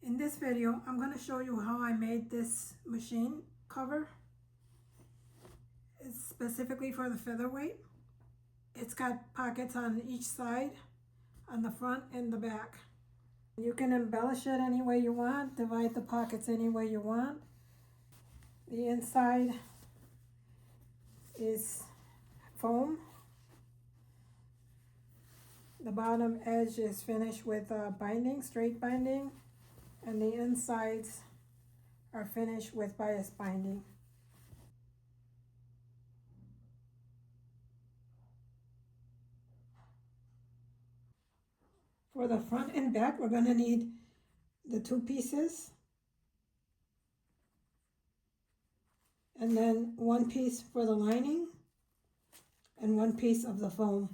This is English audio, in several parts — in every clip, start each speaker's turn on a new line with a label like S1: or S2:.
S1: In this video, I'm going to show you how I made this machine cover. It's specifically for the Featherweight. It's got pockets on each side, on the front and the back. You can embellish it any way you want, divide the pockets any way you want. The inside is foam. The bottom edge is finished with binding, straight binding, and the insides are finished with bias binding. For the front and back, we're going to need the two pieces, and then one piece for the lining and one piece of the foam.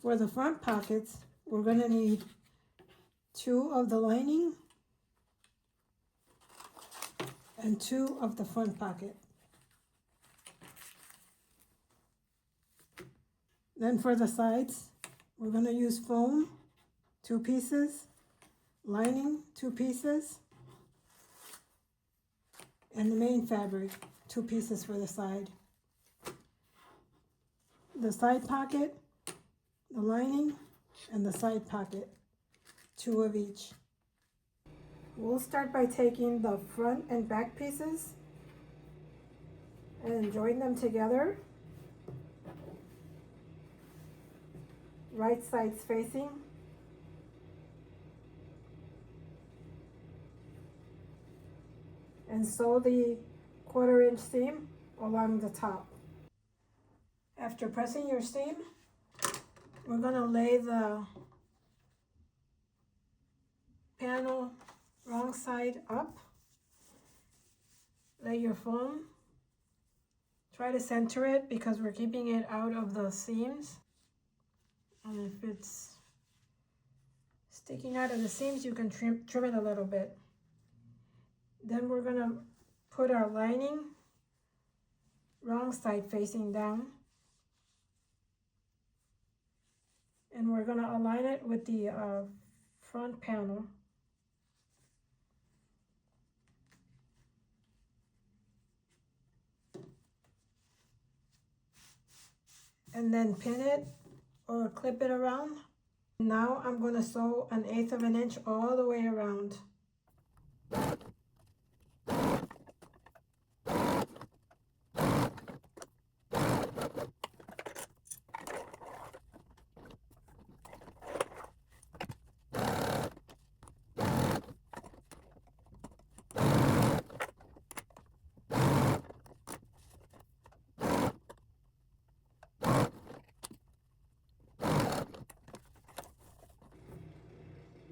S1: For the front pockets, we're going to need two of the lining and two of the front pocket. Then for the sides, we're going to use foam, two pieces, lining, two pieces, and the main fabric, two pieces for the side. The side pocket, the lining, and the side pocket, two of each. We'll start by taking the front and back pieces and join them together, right sides facing. And sew the 1/4 inch seam along the top. After pressing your seam, we're going to lay the panel wrong side up. Lay your foam. Try to center it because we're keeping it out of the seams. And if it's sticking out of the seams, you can trim it a little bit. Then we're going to put our lining wrong side facing down. And we're going to align it with the front panel. And then pin it or clip it around. Now I'm going to sew 1/8 of an inch all the way around.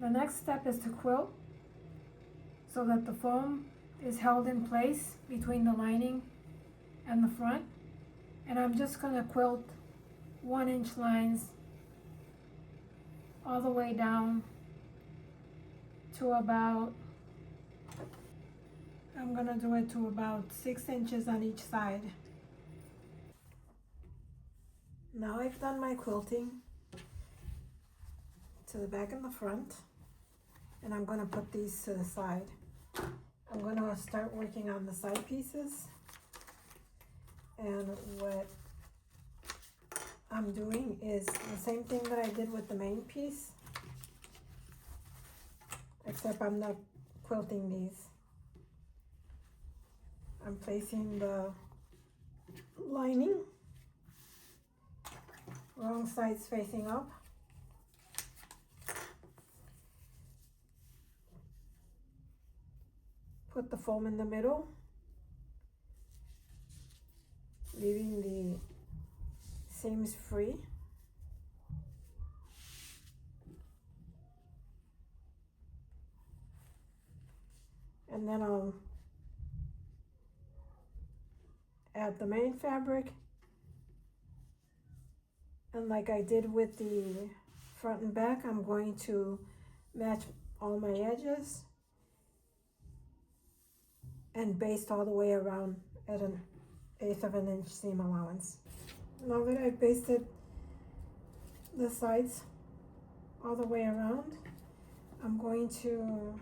S1: The next step is to quilt so that the foam is held in place between the lining and the front. And I'm just going to quilt 1 inch lines all the way down to about, I'm going to do it to about 6 inches on each side. Now I've done my quilting to the back and the front, and I'm going to put these to the side. I'm going to start working on the side pieces, and what I'm doing is the same thing that I did with the main piece, except I'm not quilting these. I'm placing the lining wrong sides facing up. Put the foam in the middle, leaving the seams free. And then I'll add the main fabric. And like I did with the front and back, I'm going to match all my edges and baste all the way around at 1/8 of an inch seam allowance. Now that I've basted the sides all the way around. I'm going to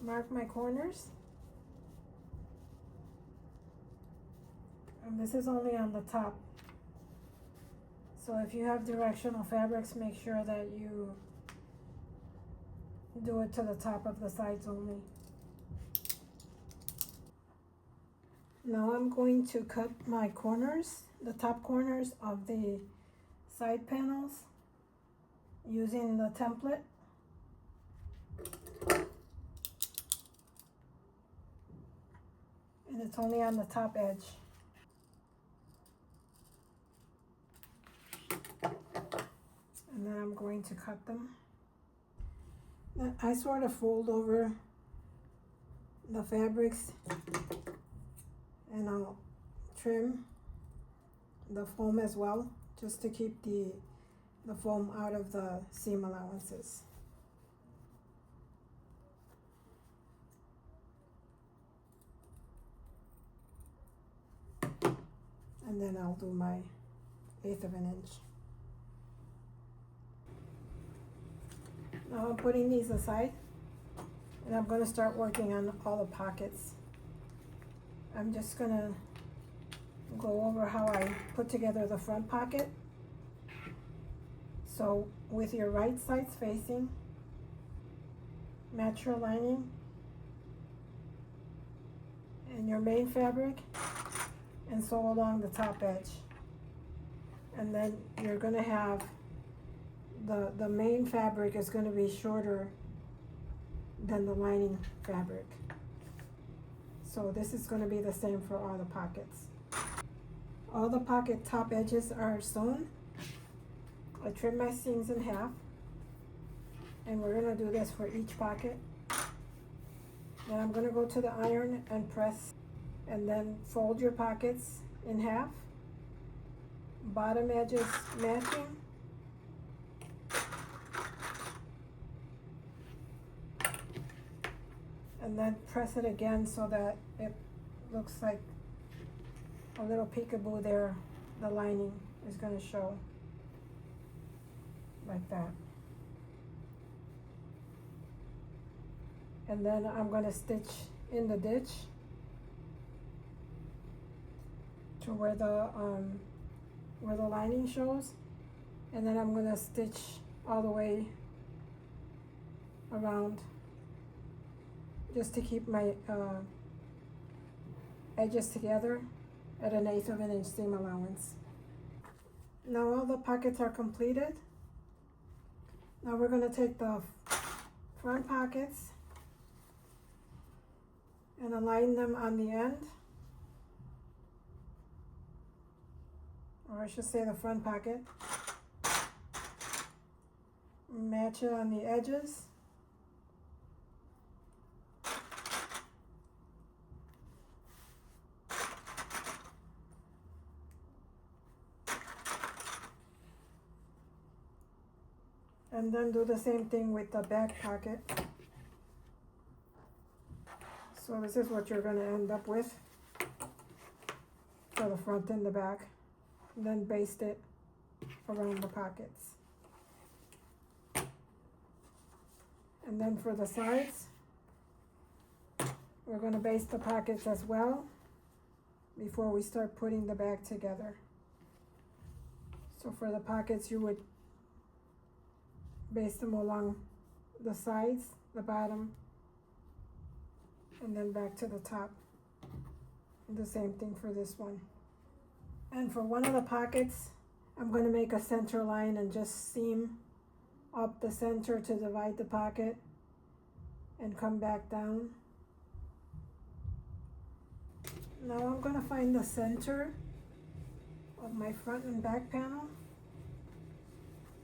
S1: mark my corners. And this is only on the top. So if you have directional fabrics, make sure that you do it to the top of the sides only. Now I'm going to cut my corners, the top corners of the side panels using the template. And it's only on the top edge. And then I'm going to cut them. I sort of fold over the fabrics and I'll trim the foam as well, just to keep the foam out of the seam allowances. And then I'll do my 1/8 of an inch. Now I'm putting these aside and I'm going to start working on all the pockets. I'm just going to go over how I put together the front pocket. So with your right sides facing, match your lining and your main fabric and sew along the top edge. And then you're going to have the main fabric is going to be shorter than the lining fabric. So this is going to be the same for all the pockets. All the pocket top edges are sewn. I trim my seams in half, and we're going to do this for each pocket. Then I'm going to go to the iron and press, and then fold your pockets in half, bottom edges matching. And then press it again so that it looks like a little peekaboo there. The lining is going to show like that. And then I'm going to stitch in the ditch to where the lining shows, and then I'm going to stitch all the way around, just to keep my edges together at an 1/8 of an inch seam allowance. Now all the pockets are completed. Now we're going to take the front pockets and align them on the end, or I should say the front pocket. Match it on the edges. And then do the same thing with the back pocket. So this is what you're going to end up with for the front and the back. And then baste it around the pockets. And then for the sides, we're going to baste the pockets as well before we start putting the bag together. So for the pockets, you would baste them along the sides, the bottom, and then back to the top. And the same thing for this one. And for one of the pockets, I'm going to make a center line and just seam up the center to divide the pocket and come back down. Now I'm going to find the center of my front and back panel,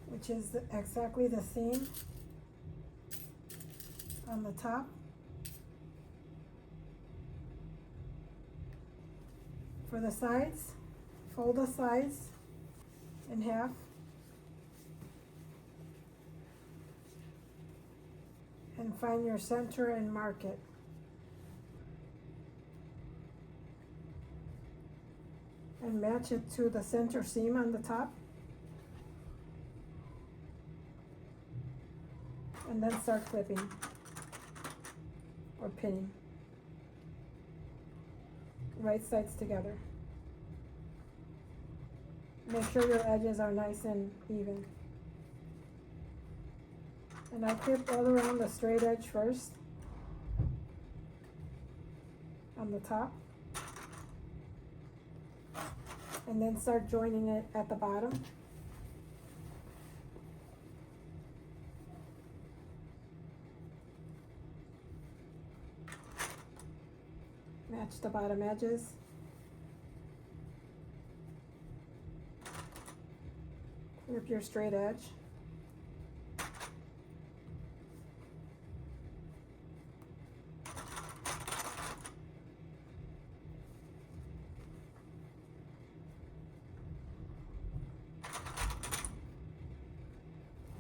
S1: which is exactly the seam on the top. For the sides, fold the sides in half. And find your center and mark it. And match it to the center seam on the top. and then start clipping or pinning. Right sides together. Make sure your edges are nice and even. And I clip all around the straight edge first on the top, and then start joining it at the bottom. Match the bottom edges. Clip your straight edge.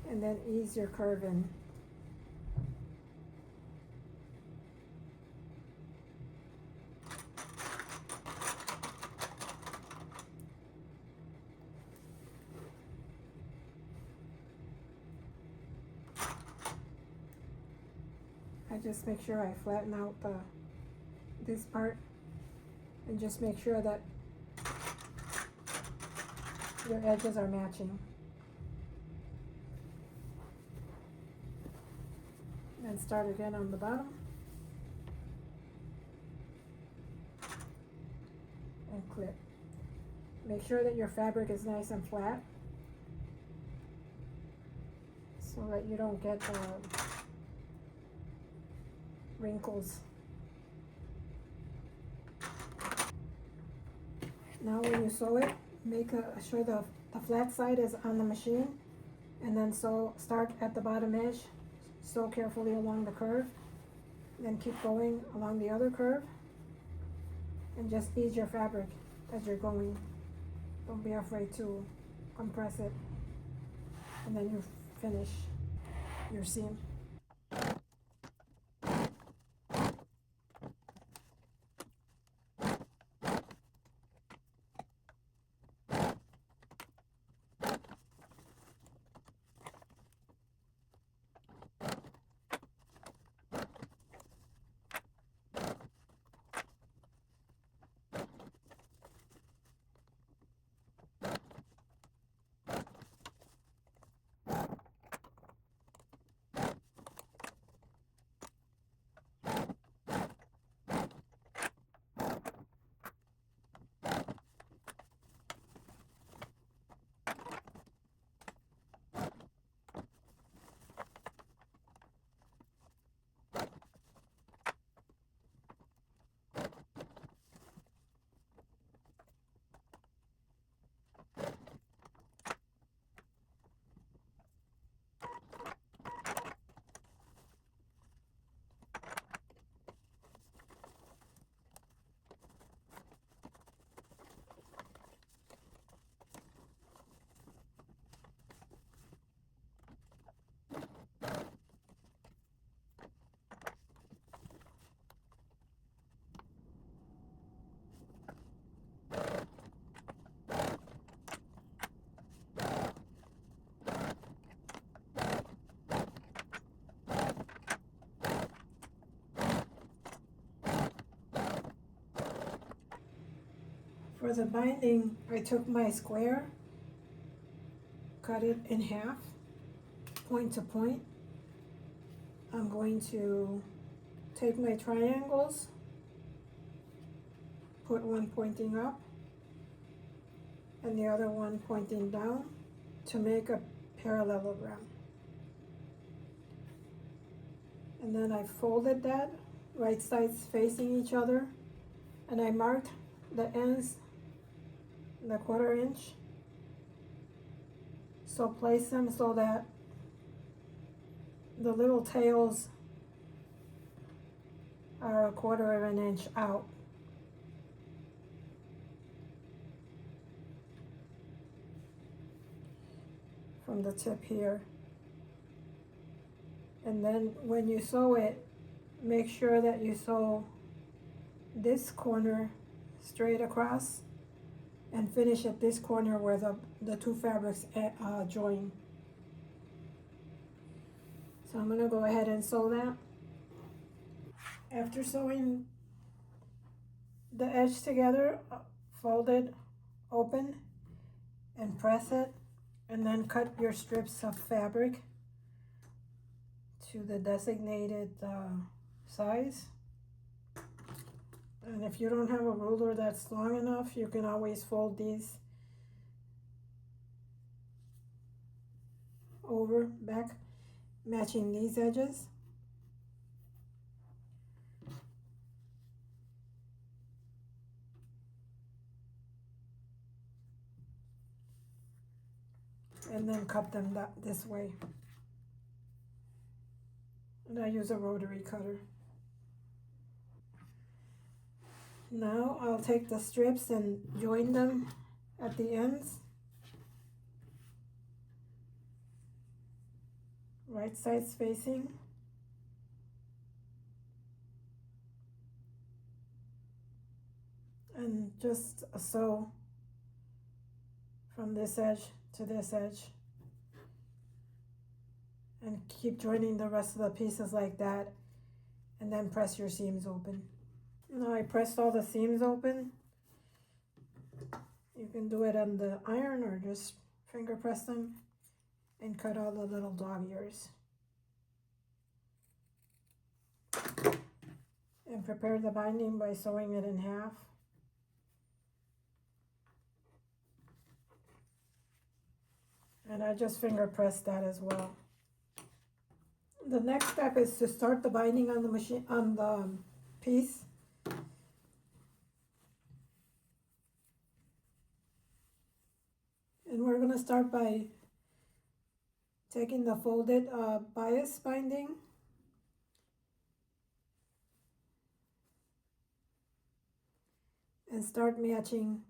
S1: And then ease your curve in. I just make sure I flatten out this part, and just make sure that your edges are matching. And start again on the bottom and clip. Make sure that your fabric is nice and flat so that you don't get wrinkles. Now when you sew it, make sure the flat side is on the machine, and then start at the bottom edge. Sew carefully along the curve, then keep going along the other curve, and just ease your fabric as you're going. Don't be afraid to compress it, and then you finish your seam. For the binding, I took my square, cut it in half, point to point. I'm going to take my triangles, put one pointing up and the other one pointing down to make a parallelogram. And then I folded that, right sides facing each other, and I marked the ends, the 1/4 inch. So place them so that the little tails are 1/4 inch out. From the tip here. And then when you sew it, make sure that you sew this corner straight across and finish at this corner where the two fabrics join. So I'm going to go ahead and sew that. After sewing the edge together, fold it open and press it, and then cut your strips of fabric to the designated size. And if you don't have a ruler that's long enough, you can always fold these over back, matching these edges. And then cut them this way. And I use a rotary cutter. Now I'll take the strips and join them at the ends. Right sides facing. And just sew from this edge to this edge. And keep joining the rest of the pieces like that. And then press your seams open. Now I pressed all the seams open. You can do it on the iron or just finger press them and cut all the little dog ears. And prepare the binding by sewing it in half. And I just finger pressed that as well. The next step is to start the binding on the machine, on the piece. And we're going to start by taking the folded bias binding and start matching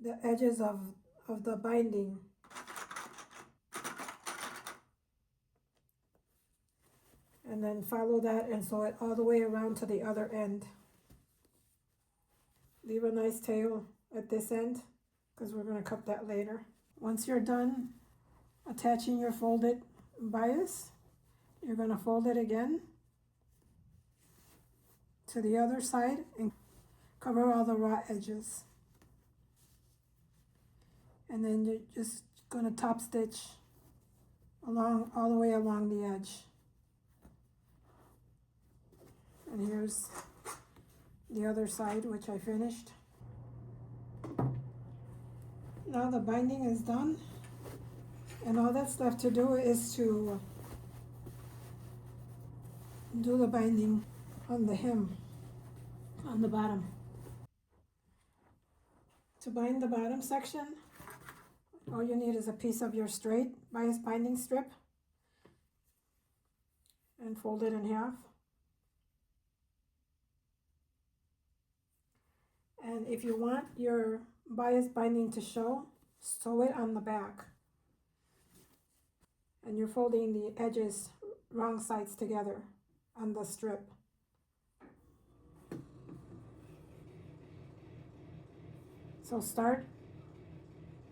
S1: the edges of the binding. And then follow that and sew it all the way around to the other end. Leave a nice tail at this end because we're going to cut that later. Once you're done attaching your folded bias, you're going to fold it again to the other side and cover all the raw edges. And then you're just going to top stitch along all the way along the edge. And here's the other side, which I finished. Now the binding is done, and all that's left to do is to do the binding on the hem, on the bottom. To bind the bottom section, all you need is a piece of your straight bias binding strip and fold it in half. And if you want your bias binding to show, sew it on the back. And you're folding the edges wrong sides together on the strip. So start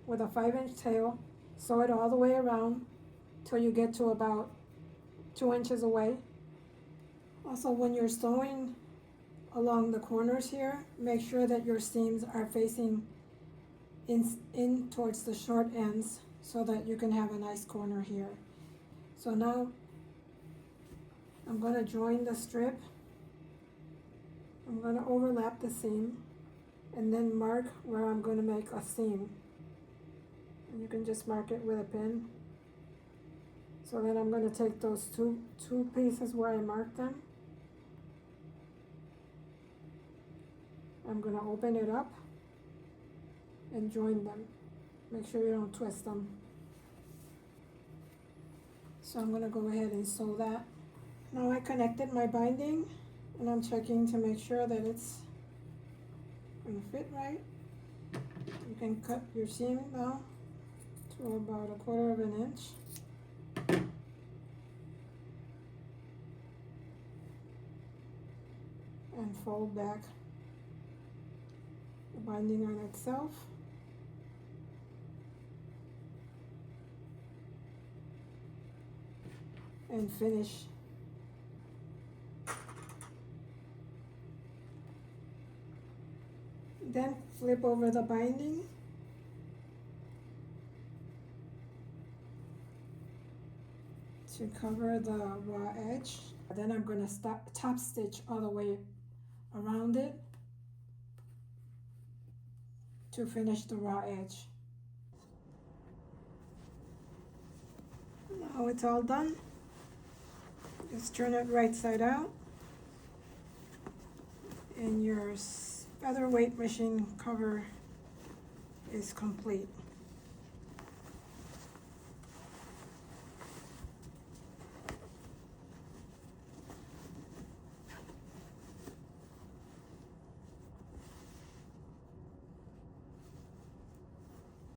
S1: with a 5-inch tail, sew it all the way around till you get to about 2 inches away. Also, when you're sewing along the corners here, make sure that your seams are facing in towards the short ends so that you can have a nice corner here. So now I'm going to join the strip. I'm going to overlap the seam and then mark where I'm going to make a seam. And you can just mark it with a pin. So then I'm going to take those two pieces where I marked them. I'm going to open it up and join them. Make sure you don't twist them. So I'm going to go ahead and sew that. Now I connected my binding and I'm checking to make sure that it's going to fit right. You can cut your seam now to about 1/4 of an inch. And fold back the binding on itself. and finish. Then flip over the binding to cover the raw edge. Then I'm going to top stitch all the way around it to finish the raw edge. Now it's all done. Just turn it right side out, and your featherweight machine cover is complete.